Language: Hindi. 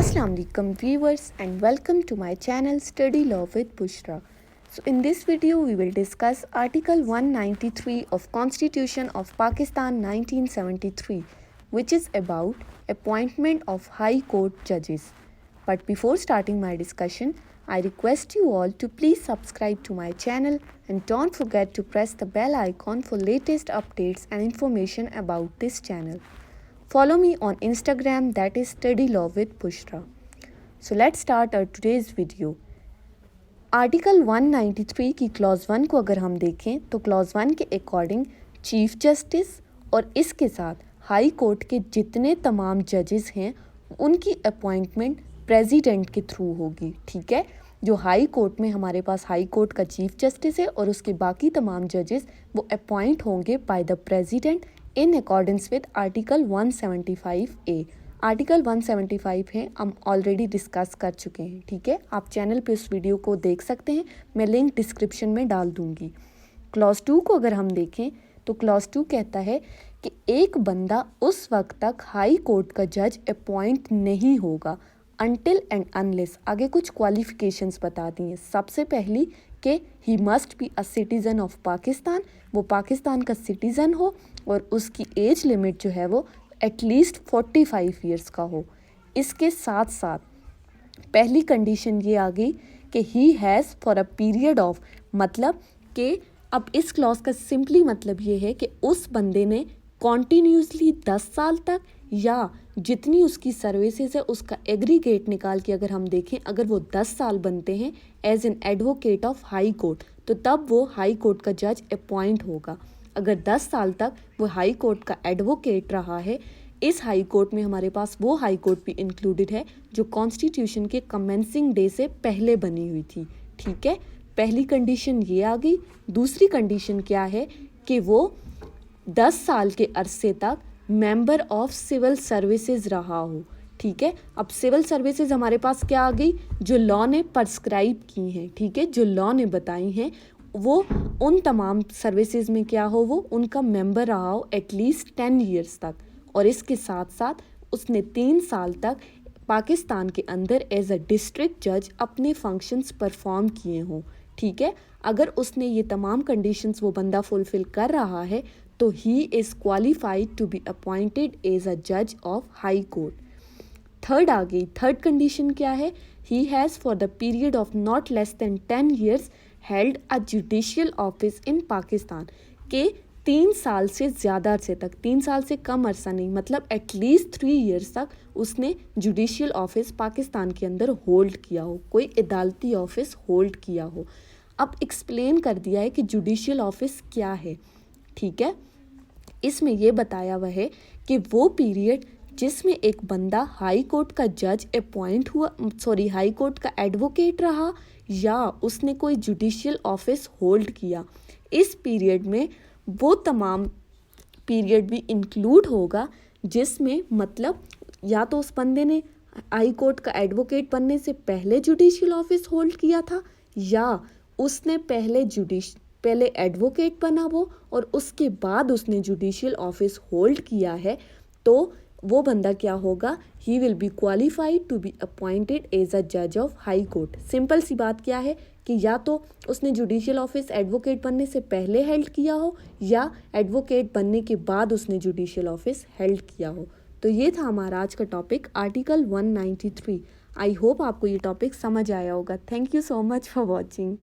Assalamu alaikum viewers and welcome to my channel Study Law with Bushra. So in this video we will discuss Article 193 of Constitution of Pakistan 1973, which is about appointment of High Court judges. But before starting my discussion, I request you all to please subscribe to my channel and don't forget to press the bell icon for latest updates and information about this channel. Follow me on Instagram, that is Study Law with Bushra. So let's start our today's video. Article 193 की क्लॉज 1 को अगर हम देखें तो क्लॉज 1 के अकॉर्डिंग चीफ जस्टिस और इसके साथ हाई कोर्ट के जितने तमाम जजेस हैं उनकी अपॉइंटमेंट प्रेसिडेंट के थ्रू होगी. ठीक है, जो हाई कोर्ट में हमारे पास हाई कोर्ट का चीफ जस्टिस है और उसके बाकी तमाम जजेस वो अपॉइंट होंगे by the president in accordance with article 175A. Article 175 है, हम ऑलरेडी डिस्कस कर चुके हैं. ठीक है, आप चैनल पे उस वीडियो को देख सकते हैं, मैं लिंक डिस्क्रिप्शन में डाल दूंगी. क्लॉज 2 को अगर हम देखें तो क्लॉज 2 कहता है कि एक बंदा उस वक्त तक हाई कोर्ट का जज अपॉइंट नहीं होगा अनटिल एंड अनलेस, आगे कुछ क्वालिफिकेशंस बता दी हैं. सबसे पहली कि he must be a citizen of Pakistan, वो पाकिस्तान का सिटीज़न हो और उसकी एज लिमिट जो है वो एटलीस्ट 45 ईयर्स का हो. इसके साथ साथ पहली कंडीशन ये आ गई कि ही has for a period of, मतलब कि अब इस क्लॉज का सिंपली मतलब ये है कि उस बंदे ने कॉन्टीन्यूसली 10 साल तक या जितनी उसकी सर्विसेज है उसका एग्रीगेट निकाल के अगर हम देखें, अगर वो 10 साल बनते हैं as an advocate of high court तो तब वो हाई कोर्ट का जज अपॉइंट होगा. अगर 10 साल तक वो हाई कोर्ट का एडवोकेट रहा है, इस हाई कोर्ट में हमारे पास वो हाई कोर्ट भी इंक्लूडेड है जो कॉन्स्टिट्यूशन के कमेंसिंग डे से पहले बनी हुई थी. ठीक है, पहली कंडीशन ये आ गई. दूसरी कंडीशन क्या है कि वो 10 साल के अरसे तक मेंबर ऑफ सिविल सर्विसेज रहा हो. ठीक है, अब सिविल सर्विसेज हमारे पास क्या आ गई, जो लॉ ने प्रिस्क्राइब की हैं. ठीक है, जो लॉ ने बताई हैं वो उन तमाम सर्विसेज में क्या हो, वो उनका मेंबर रहा हो एटलीस्ट 10 ईयर्स तक. और इसके साथ साथ उसने 3 साल तक पाकिस्तान के अंदर एज अ डिस्ट्रिक्ट जज अपने फंक्शंस परफॉर्म किए हों. ठीक है, अगर उसने ये तमाम कंडीशंस वो बंदा फुलफिल कर रहा है तो he is qualified to be appointed as a जज ऑफ हाई कोर्ट. थर्ड आ गई. थर्ड कंडीशन क्या है, he has for the period of not less than 10 years held a judicial office in Pakistan, के 3 साल से ज़्यादा अरसे तक, 3 साल से कम अरसा नहीं, मतलब एटलीस्ट 3 ईयर्स तक उसने जुडिशियल ऑफिस पाकिस्तान के अंदर होल्ड किया हो, कोई अदालती ऑफिस होल्ड किया हो. अब एक्सप्लेन कर दिया है कि जुडिशियल ऑफिस क्या है. ठीक है, इसमें यह बताया हुआ है कि वो पीरियड जिसमें एक बंदा हाई कोर्ट का जज अपॉइंट हुआ, हाई कोर्ट का एडवोकेट रहा या उसने कोई जुडिशियल ऑफिस होल्ड किया, इस पीरियड में वो तमाम पीरियड भी इंक्लूड होगा जिसमें मतलब या तो उस बंदे ने हाई कोर्ट का एडवोकेट बनने से पहले जुडिशियल ऑफिस होल्ड किया था या उसने पहले एडवोकेट बना वो और उसके बाद उसने जुडिशियल ऑफिस होल्ड किया है, तो वो बंदा क्या होगा, he will be qualified to be appointed as a जज ऑफ हाई कोर्ट. सिंपल सी बात क्या है कि या तो उसने जुडिशियल ऑफिस एडवोकेट बनने से पहले हेल्ड किया हो या एडवोकेट बनने के बाद उसने जुडिशियल ऑफिस हेल्ड किया हो. तो ये था हमारा आज का टॉपिक आर्टिकल 193. आई होप आपको ये टॉपिक समझ आया होगा. Thank you so much for watching.